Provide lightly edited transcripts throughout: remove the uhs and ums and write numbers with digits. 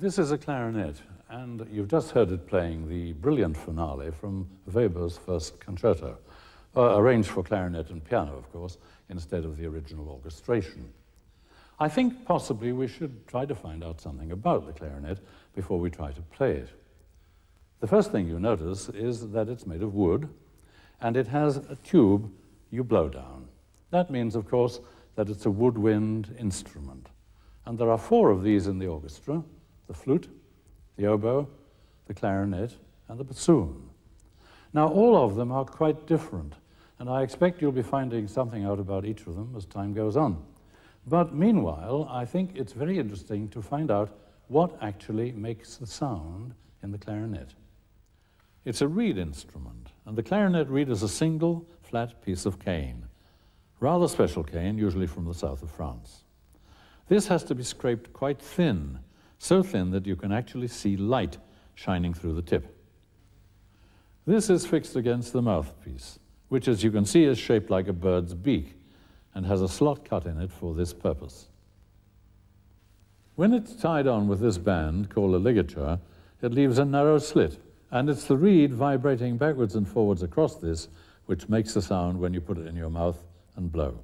This is a clarinet, and you've just heard it playing the brilliant finale from Weber's first concerto, arranged for clarinet and piano, of course, instead of the original orchestration. I think possibly we should try to find out something about the clarinet before we try to play it. The first thing you notice is that it's made of wood, and it has a tube you blow down. That means, of course, that it's a woodwind instrument. And there are 4 of these in the orchestra: the flute, the oboe, the clarinet, and the bassoon. Now, all of them are quite different, and I expect you'll be finding something out about each of them as time goes on. But meanwhile, I think it's very interesting to find out what actually makes the sound in the clarinet. It's a reed instrument, and the clarinet reed is a single, flat piece of cane. Rather special cane, usually from the south of France. This has to be scraped quite thin, so thin that you can actually see light shining through the tip. This is fixed against the mouthpiece, which, as you can see, is shaped like a bird's beak and has a slot cut in it for this purpose. When it's tied on with this band, called a ligature, it leaves a narrow slit, and it's the reed vibrating backwards and forwards across this which makes the sound when you put it in your mouth and blow.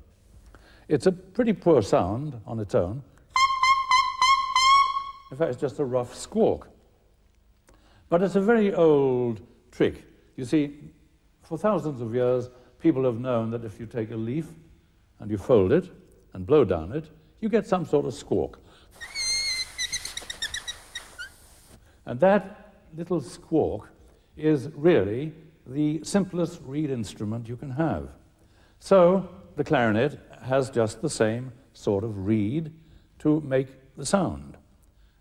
It's a pretty poor sound on its own. In fact, it's just a rough squawk. But it's a very old trick. You see, for thousands of years, people have known that if you take a leaf and you fold it and blow down it, you get some sort of squawk. And that little squawk is really the simplest reed instrument you can have. So the clarinet has just the same sort of reed to make the sound.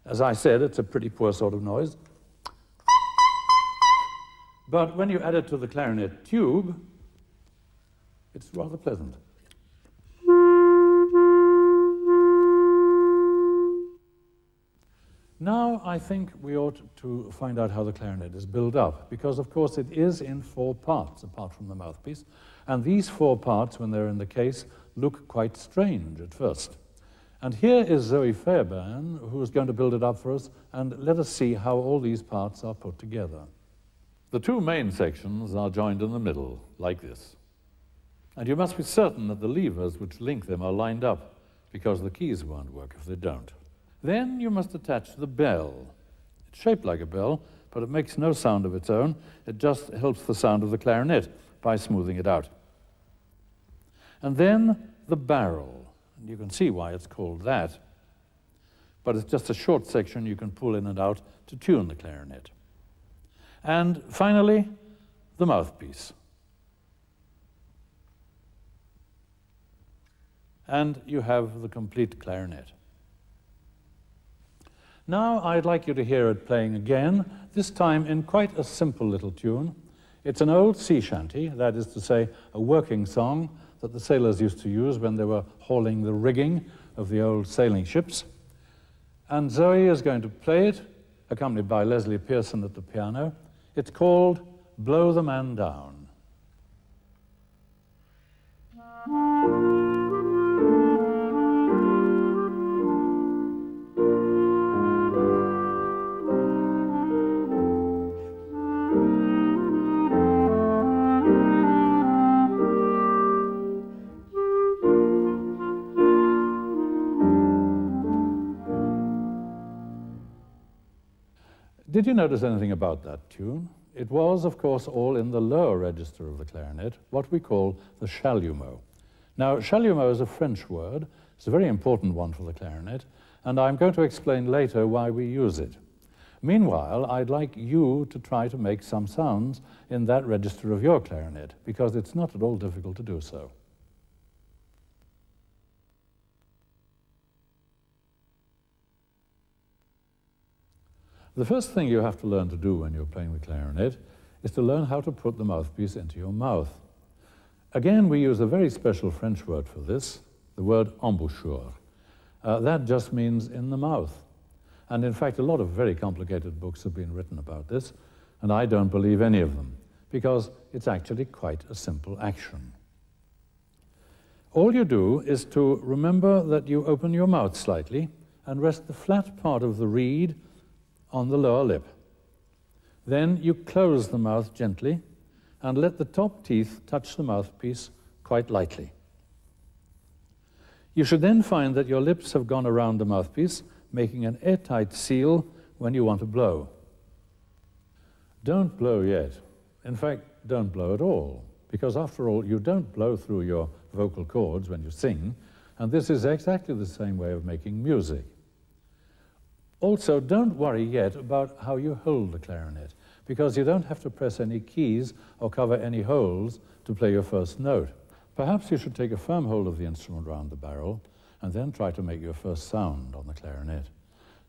As I said, it's a pretty poor sort of noise. But when you add it to the clarinet tube, it's rather pleasant. Now I think we ought to find out how the clarinet is built up, because of course it is in 4 parts, apart from the mouthpiece, and these 4 parts, when they're in the case, look quite strange at first. And here is Zoe Fairbairn, who is going to build it up for us, and let us see how all these parts are put together. The 2 main sections are joined in the middle, like this. And you must be certain that the levers which link them are lined up, because the keys won't work if they don't. Then you must attach the bell. It's shaped like a bell, but it makes no sound of its own. It just helps the sound of the clarinet by smoothing it out. And then the barrel. And you can see why it's called that. But it's just a short section you can pull in and out to tune the clarinet. And finally, the mouthpiece. And you have the complete clarinet. Now I'd like you to hear it playing again, this time in quite a simple little tune. It's an old sea shanty, that is to say, a working song that the sailors used to use when they were hauling the rigging of the old sailing ships. And Zoe is going to play it, accompanied by Leslie Pearson at the piano. It's called Blow the Man Down. Did you notice anything about that tune? It was, of course, all in the lower register of the clarinet, what we call the chalumeau. Now, chalumeau is a French word. It's a very important one for the clarinet, and I'm going to explain later why we use it. Meanwhile, I'd like you to try to make some sounds in that register of your clarinet, because it's not at all difficult to do so. The first thing you have to learn to do when you're playing the clarinet is to learn how to put the mouthpiece into your mouth. Again, we use a very special French word for this, the word embouchure. That just means in the mouth. And in fact, a lot of very complicated books have been written about this, and I don't believe any of them, because it's actually quite a simple action. All you do is to remember that you open your mouth slightly and rest the flat part of the reed on the lower lip. Then you close the mouth gently and let the top teeth touch the mouthpiece quite lightly. You should then find that your lips have gone around the mouthpiece, making an airtight seal when you want to blow. Don't blow yet. In fact, don't blow at all, because after all, you don't blow through your vocal cords when you sing, and this is exactly the same way of making music. Also, don't worry yet about how you hold the clarinet, because you don't have to press any keys or cover any holes to play your first note. Perhaps you should take a firm hold of the instrument round the barrel and then try to make your first sound on the clarinet.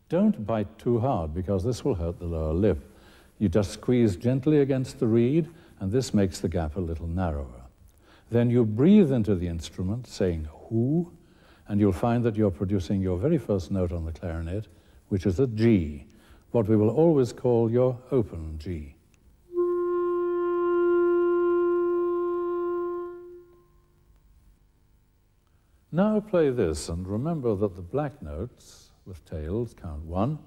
Don't bite too hard, because this will hurt the lower lip. You just squeeze gently against the reed, and this makes the gap a little narrower. Then you breathe into the instrument, saying "hoo," and you'll find that you're producing your very first note on the clarinet, which is a G, what we will always call your open G. Now play this, and remember that the black notes with tails count 1,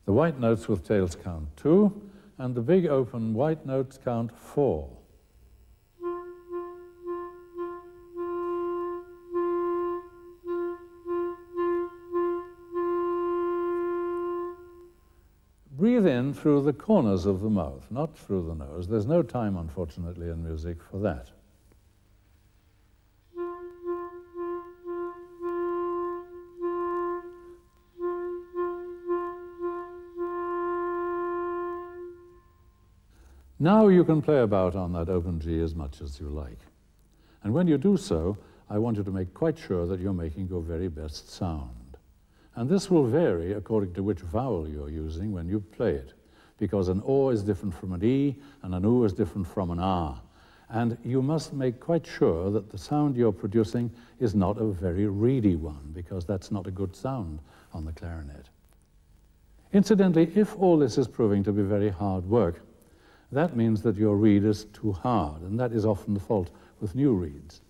the white notes with tails count 2, and the big open white notes count 4. Breathe in through the corners of the mouth, not through the nose. There's no time, unfortunately, in music for that. Now you can play about on that open G as much as you like. And when you do so, I want you to make quite sure that you're making your very best sound. And this will vary according to which vowel you're using when you play it, because an O is different from an E, and an U is different from an R. And you must make quite sure that the sound you're producing is not a very reedy one, because that's not a good sound on the clarinet. Incidentally, if all this is proving to be very hard work, that means that your reed is too hard, and that is often the fault with new reeds.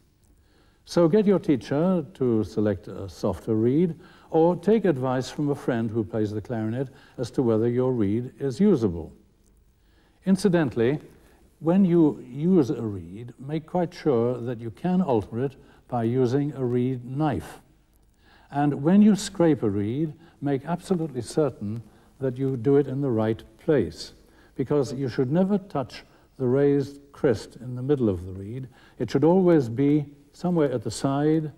So get your teacher to select a softer reed, or take advice from a friend who plays the clarinet as to whether your reed is usable. Incidentally, when you use a reed, make quite sure that you can alter it by using a reed knife. And when you scrape a reed, make absolutely certain that you do it in the right place, because you should never touch the raised crest in the middle of the reed. It should always be somewhere at the side,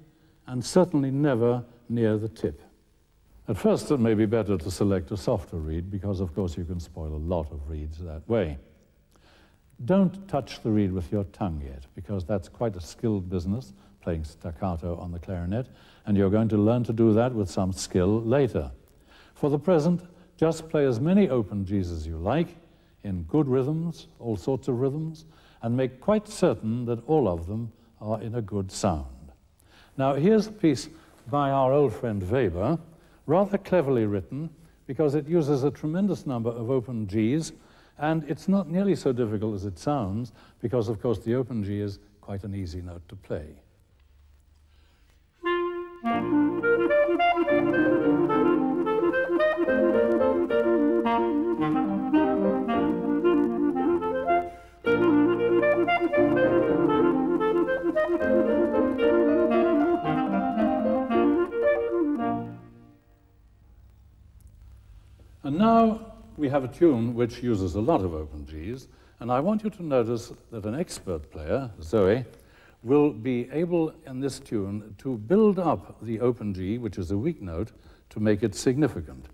and certainly never near the tip. At first, it may be better to select a softer reed, because of course you can spoil a lot of reeds that way. Don't touch the reed with your tongue yet, because that's quite a skilled business, playing staccato on the clarinet, and you're going to learn to do that with some skill later. For the present, just play as many open Gs as you like, in good rhythms, all sorts of rhythms, and make quite certain that all of them are in a good sound. Now, here's a piece by our old friend Weber, rather cleverly written, because it uses a tremendous number of open Gs, and it's not nearly so difficult as it sounds, because, of course, the open G is quite an easy note to play. And now we have a tune which uses a lot of open Gs, and I want you to notice that an expert player, Zoe, will be able in this tune to build up the open G, which is a weak note, to make it significant.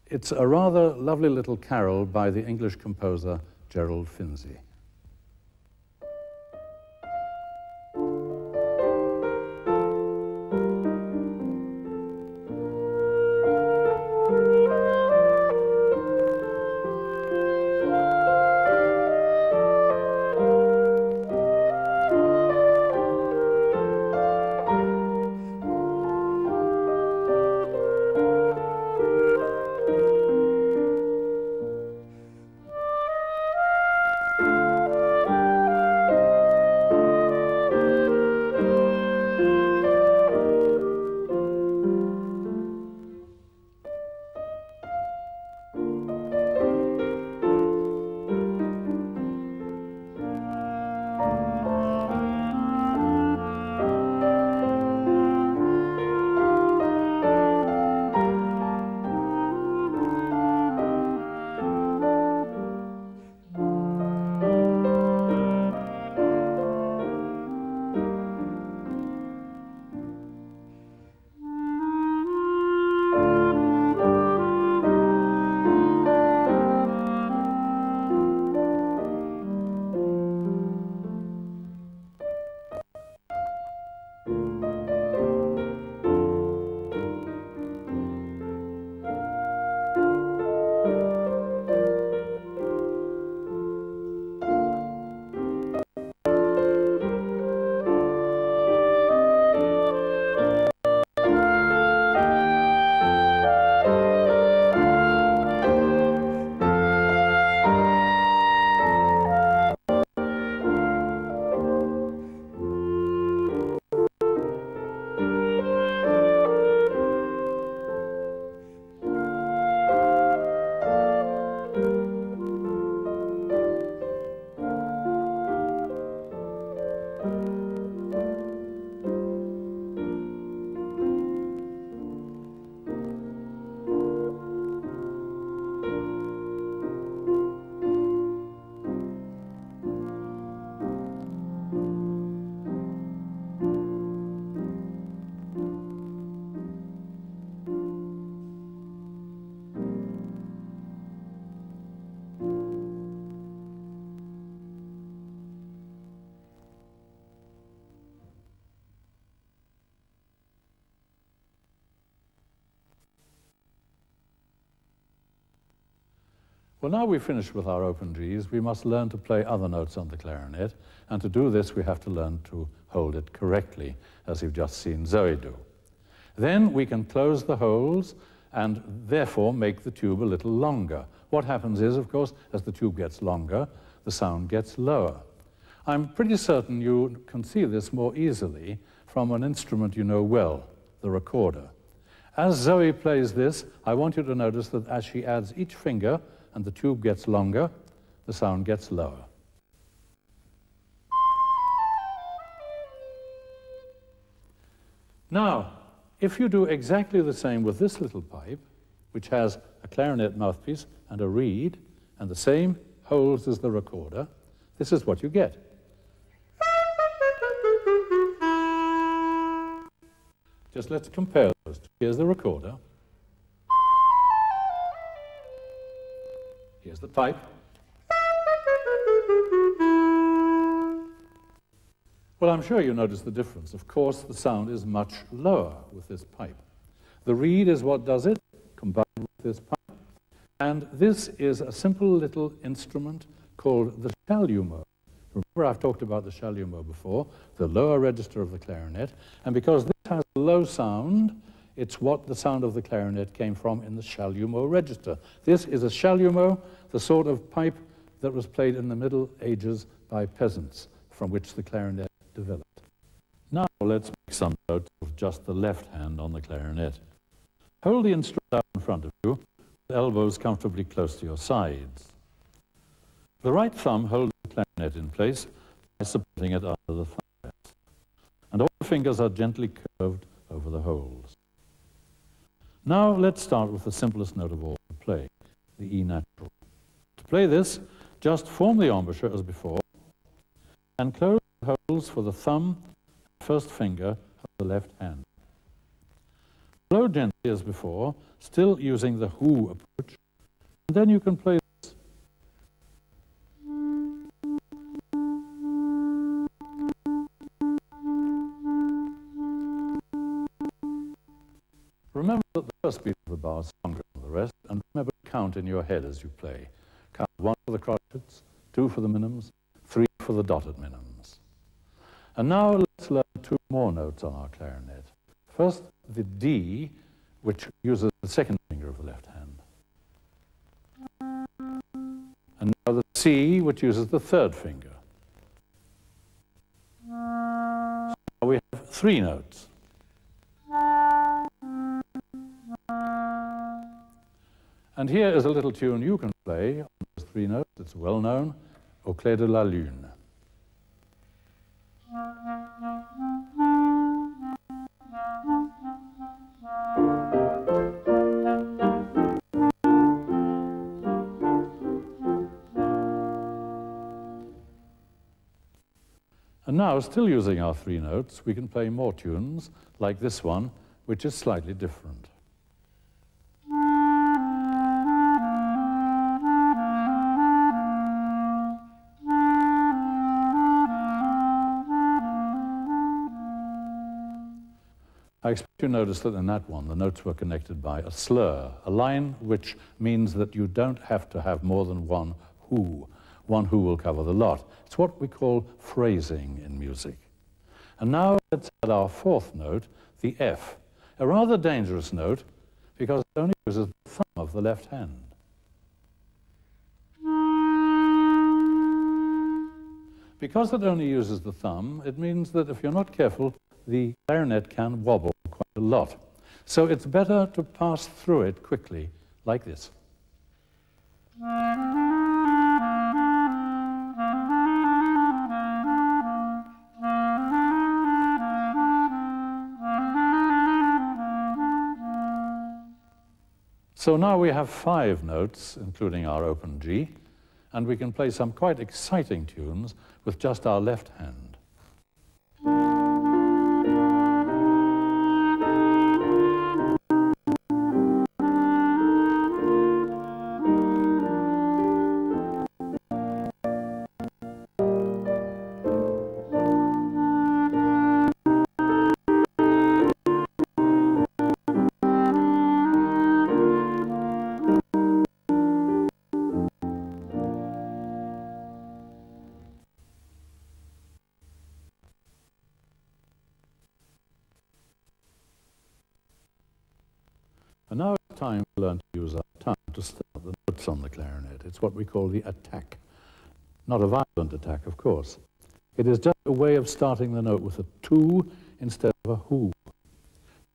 It's a rather lovely little carol by the English composer Gerald Finzi. Well, now we've finished with our open Gs, we must learn to play other notes on the clarinet, and to do this we have to learn to hold it correctly, as you've just seen Zoe do. Then we can close the holes and therefore make the tube a little longer. What happens is, of course, as the tube gets longer, the sound gets lower. I'm pretty certain you can see this more easily from an instrument you know well, the recorder. As Zoe plays this, I want you to notice that as she adds each finger and the tube gets longer, the sound gets lower. Now, if you do exactly the same with this little pipe, which has a clarinet mouthpiece and a reed, and the same holes as the recorder, this is what you get. Just let's compare those two. Here's the recorder. Here's the pipe. Well, I'm sure you notice the difference. Of course, the sound is much lower with this pipe. The reed is what does it, combined with this pipe. And this is a simple little instrument called the chalumeau. Remember, I've talked about the chalumeau before, the lower register of the clarinet. And because this has a low sound, it's what the sound of the clarinet came from in the chalumeau register. This is a chalumeau, the sort of pipe that was played in the Middle Ages by peasants, from which the clarinet developed. Now let's make some notes of just the left hand on the clarinet. Hold the instrument out in front of you, with elbows comfortably close to your sides. The right thumb holds the clarinet in place by supporting it under the thumb rest, and all the fingers are gently curved over the holes. Now let's start with the simplest note of all to play, the E natural. To play this, just form the embouchure as before, and close the holes for the thumb and first finger of the left hand. Blow gently as before, still using the who approach, and then you can play this. Remember that the first beat of the bar is stronger than the rest, and remember to count in your head as you play. Count 1 for the crotchets, 2 for the minims, 3 for the dotted minims. And now let's learn 2 more notes on our clarinet. First, the D, which uses the second finger of the left hand. And now the C, which uses the third finger. So now we have 3 notes. And here is a little tune you can play on those 3 notes. It's well known, Au clair de la lune. And now, still using our 3 notes, we can play more tunes, like this one, which is slightly different. I expect you noticed that in that one, the notes were connected by a slur, a line which means that you don't have to have more than one who. One who will cover the lot. It's what we call phrasing in music. And now let's add our 4th note, the F, a rather dangerous note because it only uses the thumb of the left hand. Because it only uses the thumb, it means that if you're not careful, the clarinet can wobble quite a lot. So it's better to pass through it quickly, like this. So now we have 5 notes, including our open G, and we can play some quite exciting tunes with just our left hand. time we learn to use our tongue to start the notes on the clarinet. It's what we call the attack. Not a violent attack, of course. It is just a way of starting the note with a tu instead of a hu.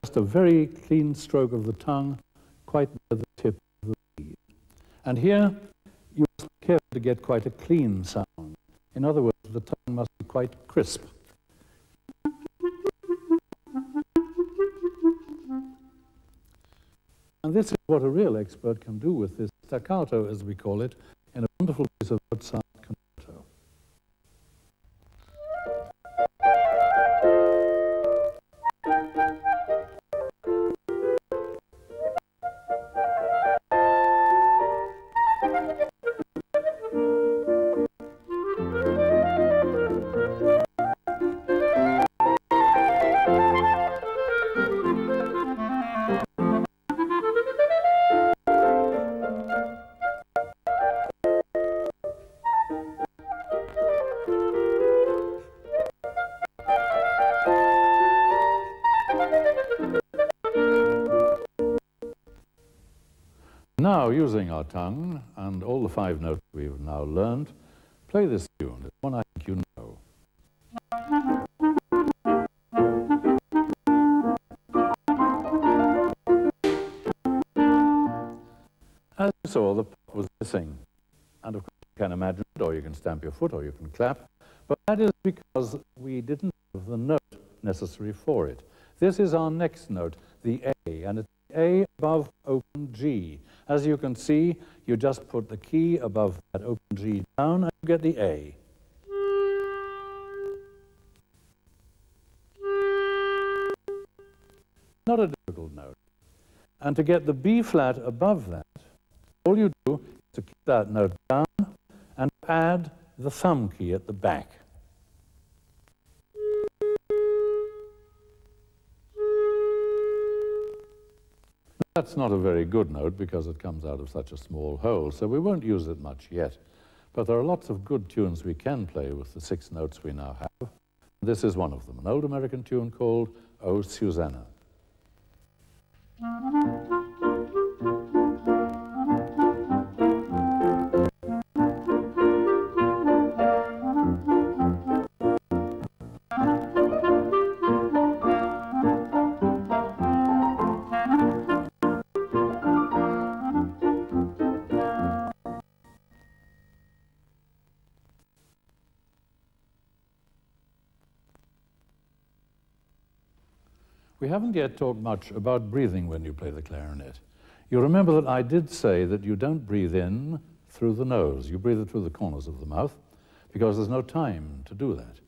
Just a very clean stroke of the tongue, quite near the tip of the reed. And here, you must be careful to get quite a clean sound. In other words, the tongue must be quite crisp. And this is what a real expert can do with this staccato, as we call it, in a wonderful piece of Mozart concerto. Now, using our tongue and all the 5 notes we've now learned, play this tune. It's one I think you know. As you saw, the pot was missing. And of course, you can imagine it, or you can stamp your foot, or you can clap. But that is because we didn't have the note necessary for it. This is our next note, the A, and it's A above open G. As you can see, you just put the key above that open G down and you get the A. Not a difficult note. And to get the B flat above that, all you do is to keep that note down and add the thumb key at the back. That's not a very good note because it comes out of such a small hole, so we won't use it much yet. But there are lots of good tunes we can play with the 6 notes we now have. This is one of them, an old American tune called Oh, Susanna. We haven't yet talked much about breathing when you play the clarinet. You remember that I did say that you don't breathe in through the nose. You breathe it through the corners of the mouth because there's no time to do that.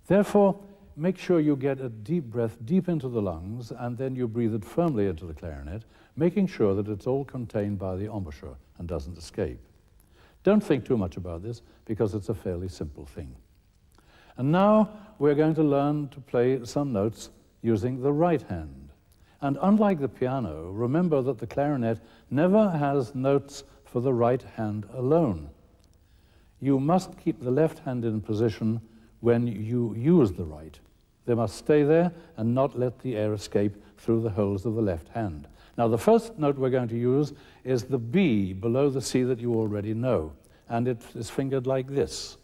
Therefore, make sure you get a deep breath deep into the lungs and then you breathe it firmly into the clarinet, making sure that it's all contained by the embouchure and doesn't escape. Don't think too much about this because it's a fairly simple thing. And now we're going to learn to play some notes using the right hand. And unlike the piano, remember that the clarinet never has notes for the right hand alone. You must keep the left hand in position when you use the right. They must stay there and not let the air escape through the holes of the left hand. Now, the first note we're going to use is the B below the C that you already know, and it is fingered like this.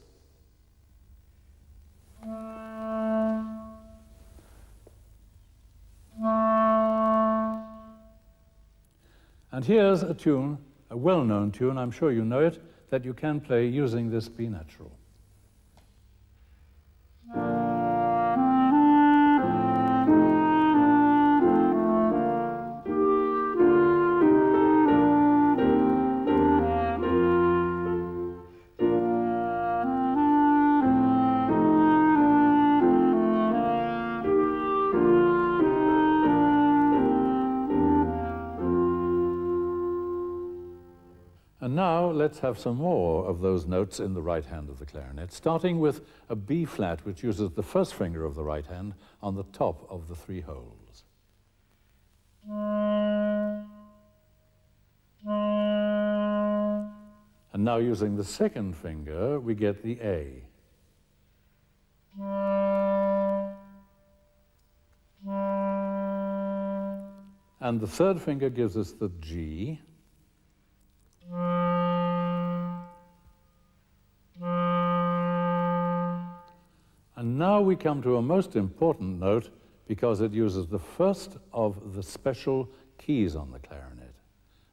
And here's a tune, a well-known tune, I'm sure you know it, that you can play using this B natural. And now let's have some more of those notes in the right hand of the clarinet, starting with a B flat, which uses the first finger of the right hand on the top of the 3 holes. And now using the second finger, we get the A. And the third finger gives us the G. And now we come to a most important note because it uses the first of the special keys on the clarinet,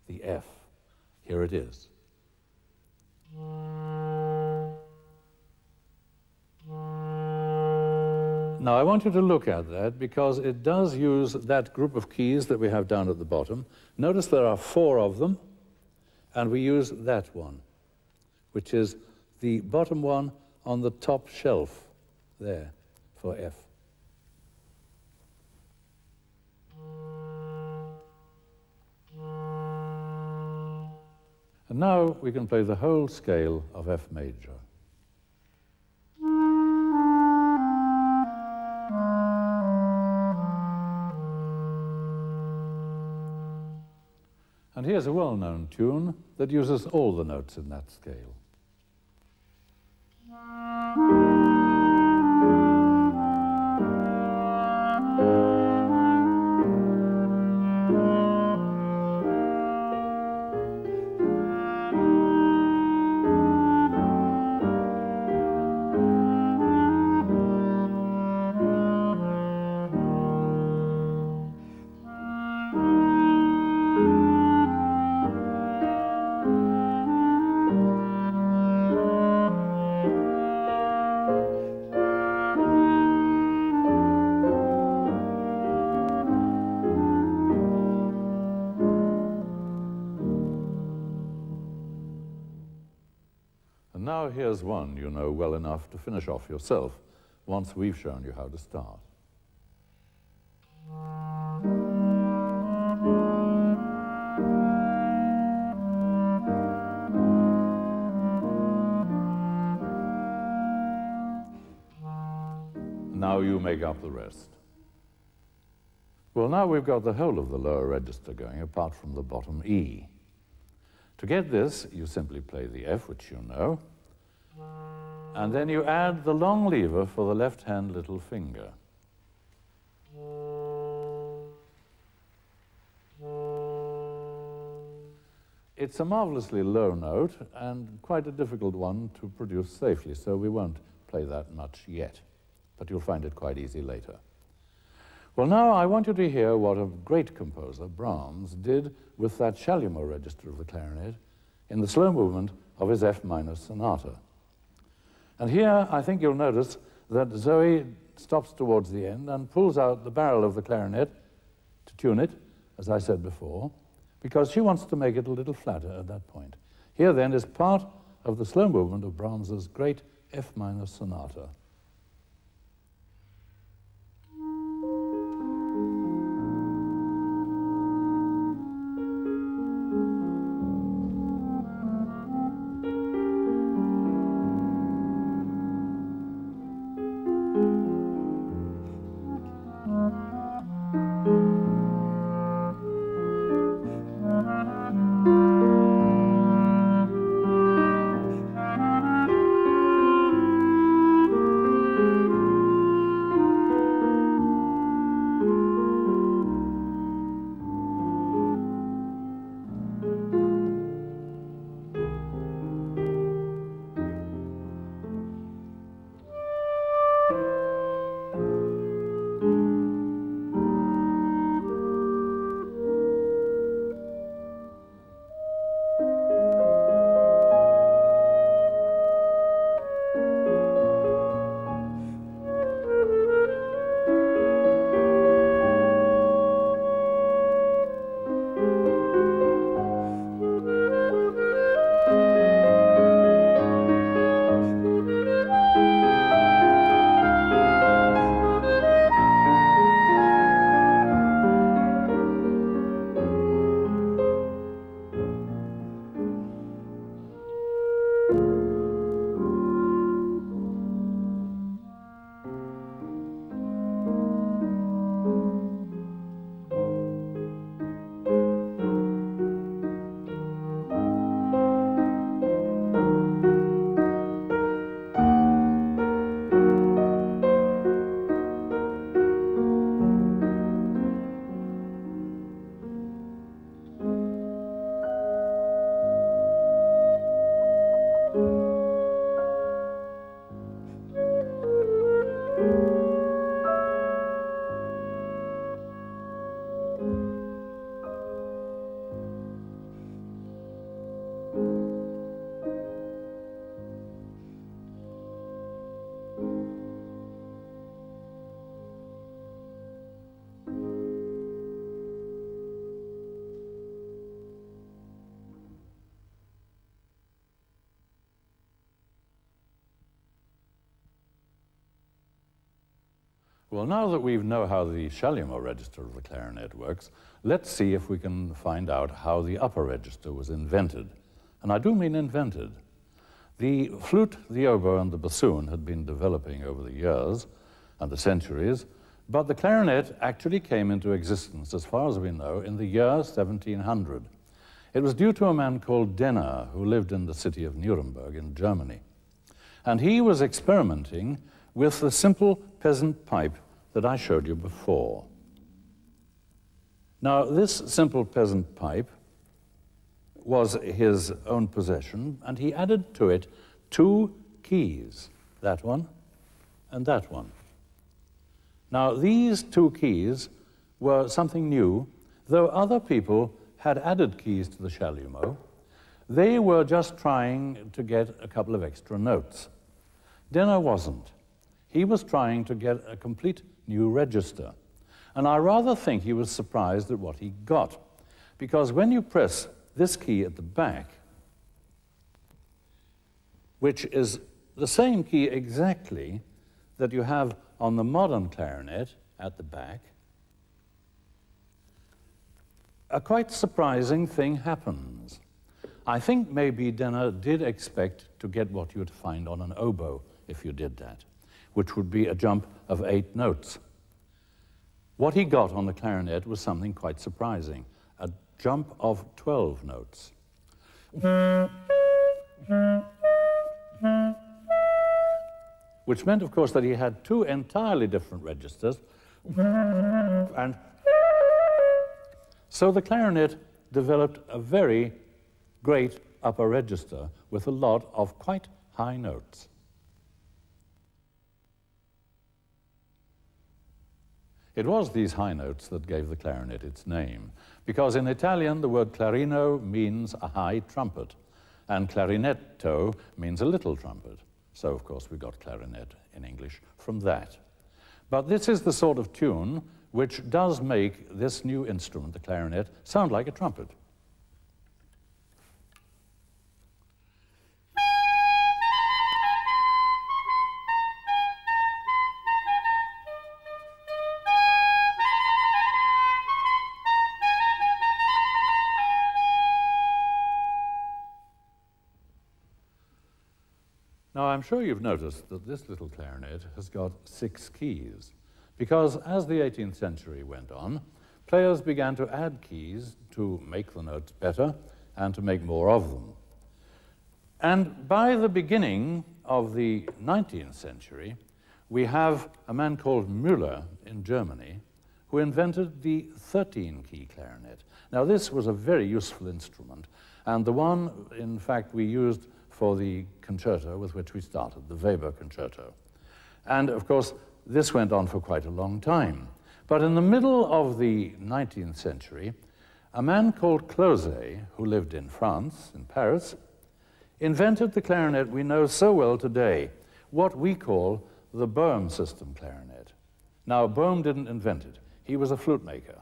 the F. Here it is. Now, I want you to look at that because it does use that group of keys that we have down at the bottom. Notice there are 4 of them, and we use that one, which is the bottom one on the top shelf there for F. And now we can play the whole scale of F major. And here's a well-known tune that uses all the notes in that scale. And now here's one you know well enough to finish off yourself once we've shown you how to start. Now you make up the rest. Well, now we've got the whole of the lower register going, apart from the bottom E. To get this, you simply play the F, which you know, and then you add the long lever for the left-hand little finger. It's a marvelously low note and quite a difficult one to produce safely, so we won't play that much yet, but you'll find it quite easy later. Well, now I want you to hear what a great composer, Brahms, did with that Shalimar register of the clarinet in the slow movement of his F minor sonata. And here I think you'll notice that Zoe stops towards the end and pulls out the barrel of the clarinet to tune it, as I said before, because she wants to make it a little flatter at that point. Here then is part of the slow movement of Brahms's great F minor sonata. Well, now that we know how the Chalumeau register of the clarinet works, let's see if we can find out how the upper register was invented. And I do mean invented. The flute, the oboe, and the bassoon had been developing over the years and the centuries, but the clarinet actually came into existence, as far as we know, in the year 1700. It was due to a man called Denner, who lived in the city of Nuremberg in Germany. And he was experimenting with the simple peasant pipe that I showed you before. Now, this simple peasant pipe was his own possession, and he added to it two keys, that one and that one. Now, these two keys were something new, though other people had added keys to the Chalumeau. They were just trying to get a couple of extra notes. Denner wasn't. He was trying to get a complete new register. And I rather think he was surprised at what he got, because when you press this key at the back, which is the same key exactly that you have on the modern clarinet at the back, a quite surprising thing happens. I think maybe Denner did expect to get what you'd find on an oboe if you did that, which would be a jump of 8 notes. What he got on the clarinet was something quite surprising, a jump of 12 notes. Which meant, of course, that he had two entirely different registers, and so the clarinet developed a very great upper register with a lot of quite high notes. It was these high notes that gave the clarinet its name, because in Italian the word clarino means a high trumpet, and clarinetto means a little trumpet. So, of course, we got clarinet in English from that. But this is the sort of tune which does make this new instrument, the clarinet, sound like a trumpet. Now, I'm sure you've noticed that this little clarinet has got 6 keys, because as the 18th century went on, players began to add keys to make the notes better and to make more of them. And by the beginning of the 19th century, we have a man called Müller in Germany who invented the 13-key clarinet. Now, this was a very useful instrument, and the one, in fact, we used for the concerto with which we started, the Weber concerto. And, of course, this went on for quite a long time. But in the middle of the 19th century, a man called Clauset, who lived in France, in Paris, invented the clarinet we know so well today, what we call the Boehm system clarinet. Now, Boehm didn't invent it. He was a flute maker.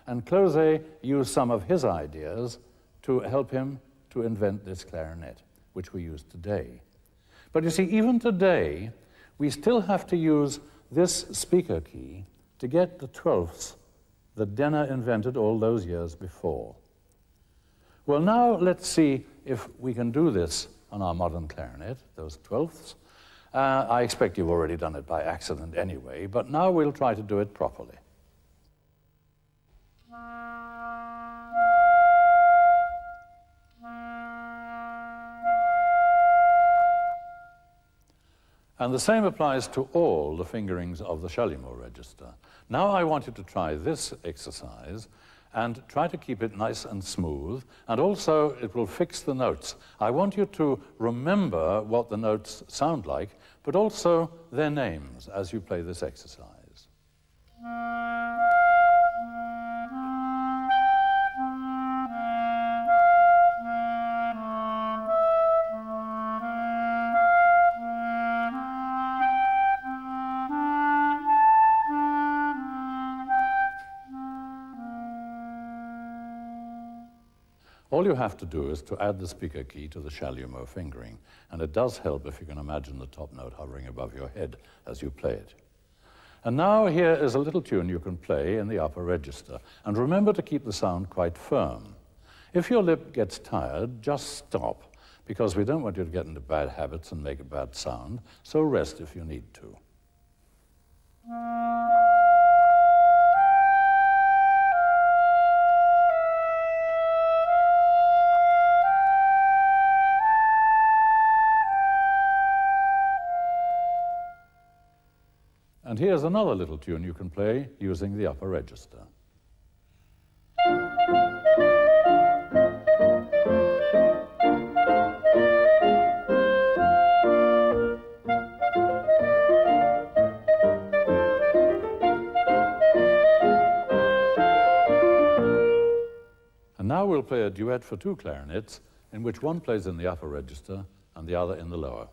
And Clauset used some of his ideas to help him to invent this clarinet, which we use today. But you see, even today, we still have to use this speaker key to get the 12ths that Denner invented all those years before. Well, now let's see if we can do this on our modern clarinet, those 12ths. I expect you've already done it by accident anyway, but now we'll try to do it properly. And the same applies to all the fingerings of the Chalumeau register. Now I want you to try this exercise and try to keep it nice and smooth, and also it will fix the notes. I want you to remember what the notes sound like, but also their names as you play this exercise. All you have to do is to add the speaker key to the Chalumeau fingering, and it does help if you can imagine the top note hovering above your head as you play it. And now here is a little tune you can play in the upper register. And remember to keep the sound quite firm. If your lip gets tired, just stop, because we don't want you to get into bad habits and make a bad sound, so rest if you need to. And here's another little tune you can play using the upper register. And now we'll play a duet for two clarinets, in which one plays in the upper register and the other in the lower.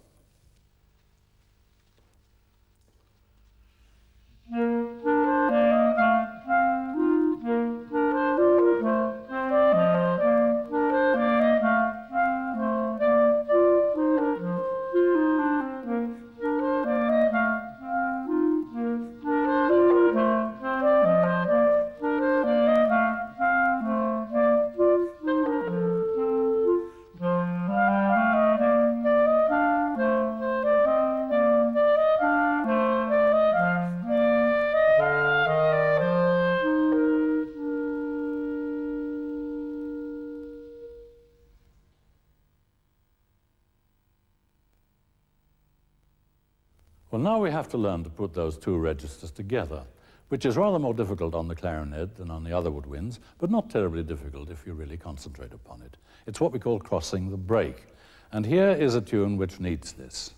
Well, now we have to learn to put those two registers together, which is rather more difficult on the clarinet than on the other woodwinds, but not terribly difficult if you really concentrate upon it. It's what we call crossing the break. And here is a tune which needs this.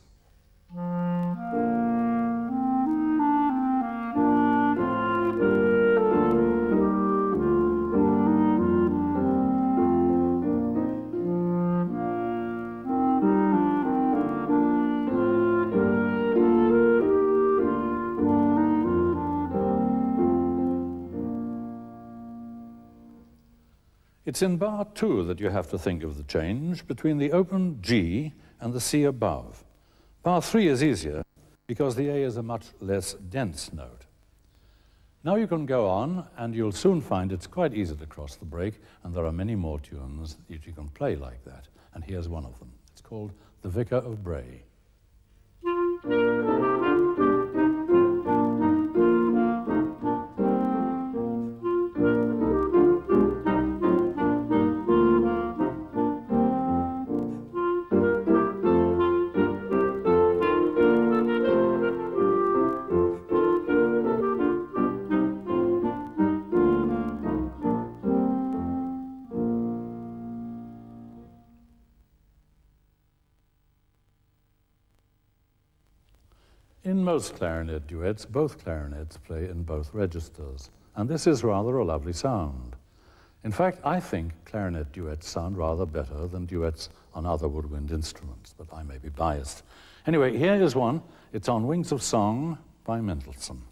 It's in bar 2 that you have to think of the change between the open G and the C above. Bar 3 is easier because the A is a much less dense note. Now you can go on, and you'll soon find it's quite easy to cross the break, and there are many more tunes that you can play like that. And here's one of them. It's called The Vicar of Bray. In most clarinet duets, both clarinets play in both registers, and this is rather a lovely sound. In fact, I think clarinet duets sound rather better than duets on other woodwind instruments, but I may be biased. Anyway, here is one. It's on Wings of Song by Mendelssohn.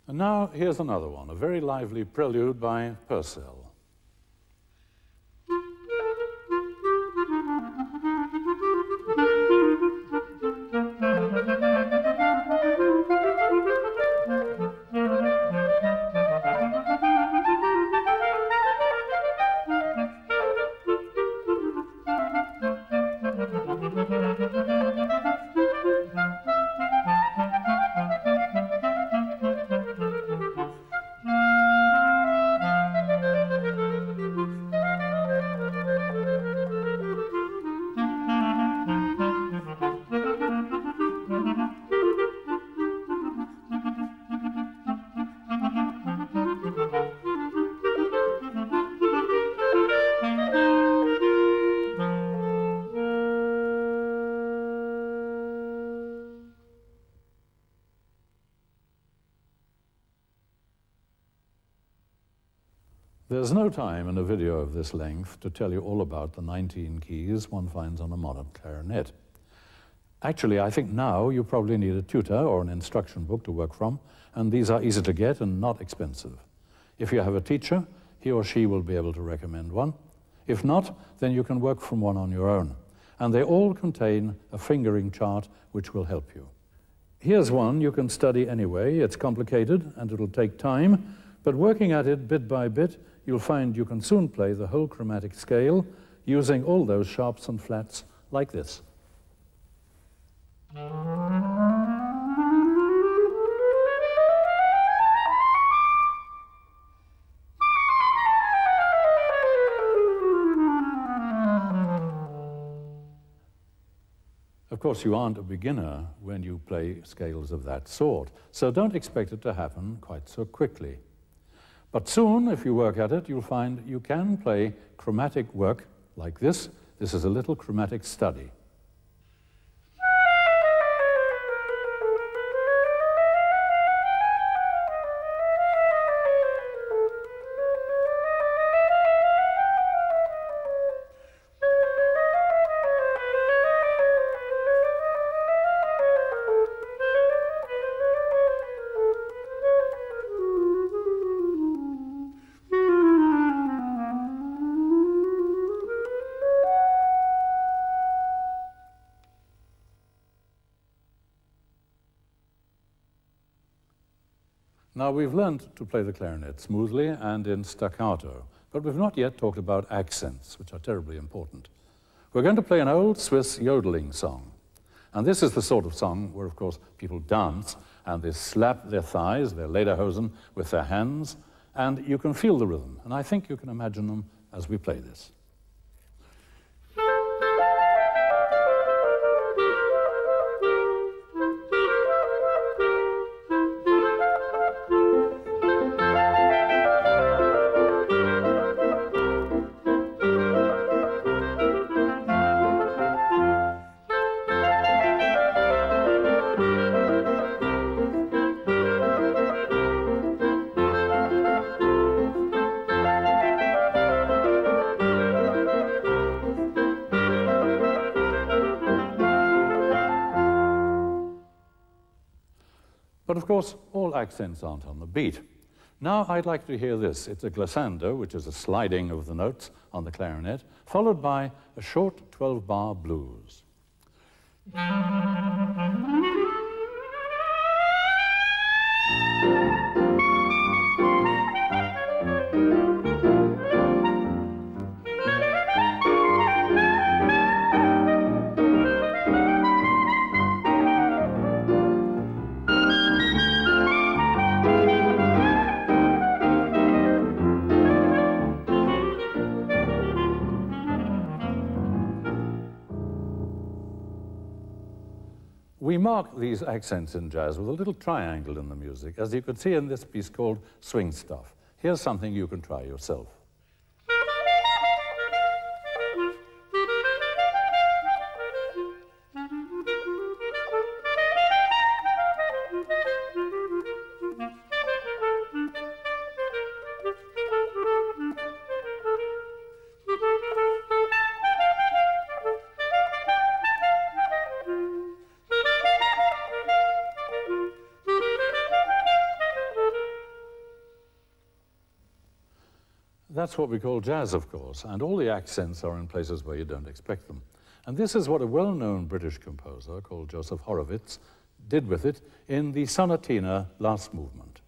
And now here's another one, a very lively prelude by Purcell. There's no time in a video of this length to tell you all about the 19 keys one finds on a modern clarinet. Actually, I think now you probably need a tutor or an instruction book to work from, and these are easy to get and not expensive. If you have a teacher, he or she will be able to recommend one. If not, then you can work from one on your own. And they all contain a fingering chart which will help you. Here's one you can study anyway. It's complicated and it'll take time, but working at it bit by bit, you'll find you can soon play the whole chromatic scale using all those sharps and flats like this. Of course, you aren't a beginner when you play scales of that sort, so don't expect it to happen quite so quickly. But soon, if you work at it, you'll find you can play chromatic work like this. This is a little chromatic study. Now, we've learned to play the clarinet smoothly and in staccato, but we've not yet talked about accents, which are terribly important. We're going to play an old Swiss yodeling song. And this is the sort of song where, of course, people dance and they slap their thighs, their lederhosen, with their hands, and you can feel the rhythm. And I think you can imagine them as we play this. But of course, all accents aren't on the beat. Now I'd like to hear this. It's a glissando, which is a sliding of the notes on the clarinet, followed by a short 12-bar blues. We mark these accents in jazz with a little triangle in the music, as you could see in this piece called Swing Stuff. Here's something you can try yourself. That's what we call jazz, of course, and all the accents are in places where you don't expect them. And this is what a well-known British composer called Joseph Horowitz did with it in the Sonatina Last Movement.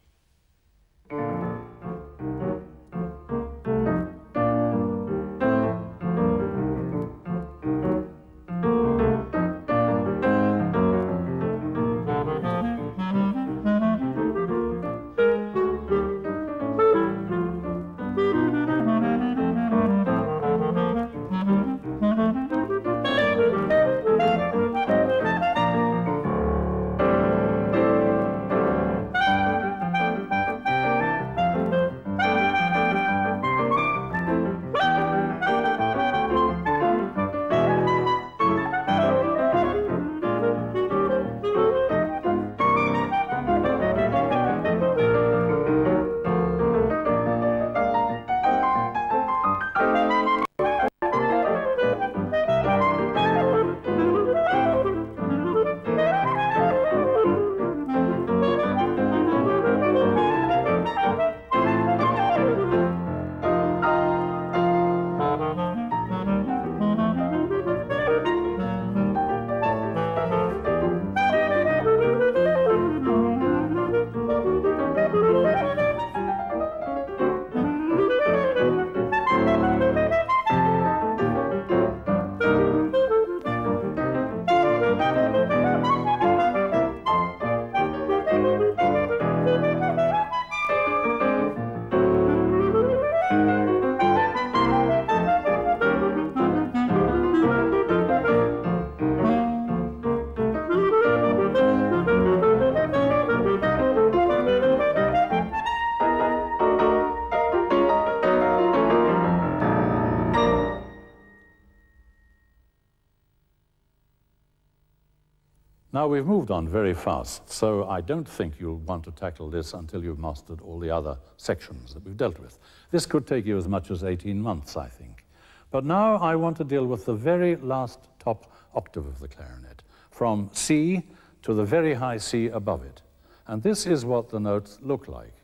Now, we've moved on very fast, so I don't think you'll want to tackle this until you've mastered all the other sections that we've dealt with. This could take you as much as 18 months, I think. But now I want to deal with the very last top octave of the clarinet, from C to the very high C above it. And this is what the notes look like.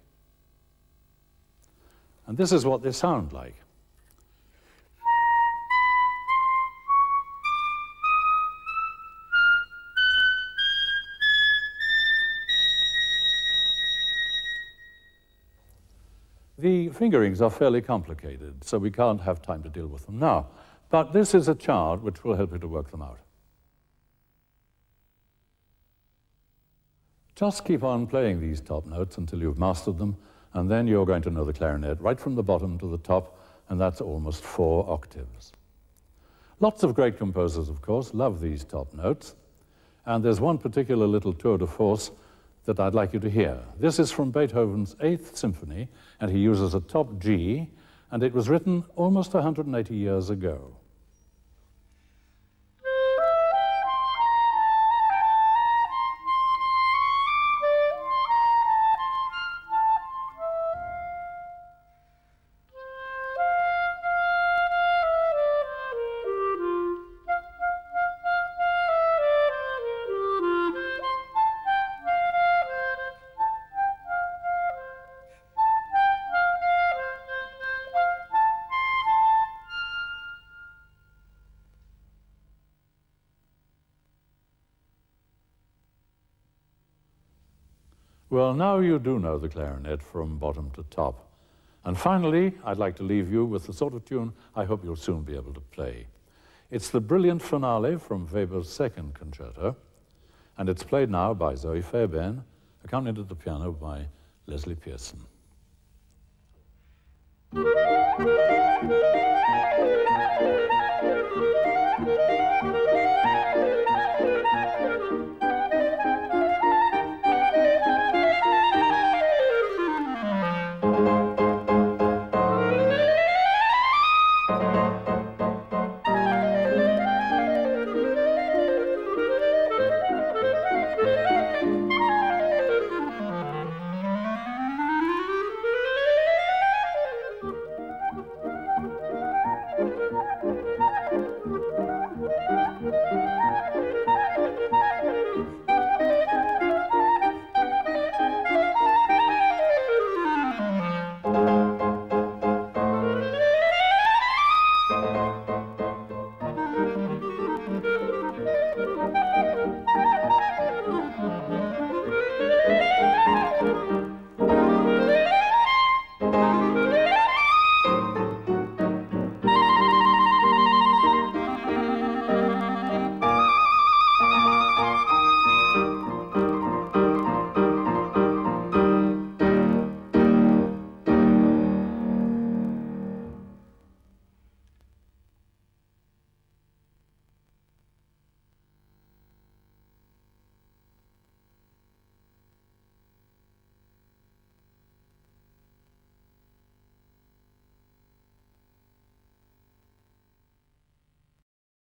And this is what they sound like. The fingerings are fairly complicated, so we can't have time to deal with them now. But this is a chart which will help you to work them out. Just keep on playing these top notes until you've mastered them, and then you're going to know the clarinet right from the bottom to the top, and that's almost 4 octaves. Lots of great composers, of course, love these top notes, and there's one particular little tour de force that I'd like you to hear. This is from Beethoven's 8th Symphony, and he uses a top G, and it was written almost 180 years ago. Well, now you do know the clarinet from bottom to top. And finally, I'd like to leave you with the sort of tune I hope you'll soon be able to play. It's the brilliant finale from Weber's 2nd Concerto, and it's played now by Zoe Fairbairn, accompanied at the piano by Leslie Pearson.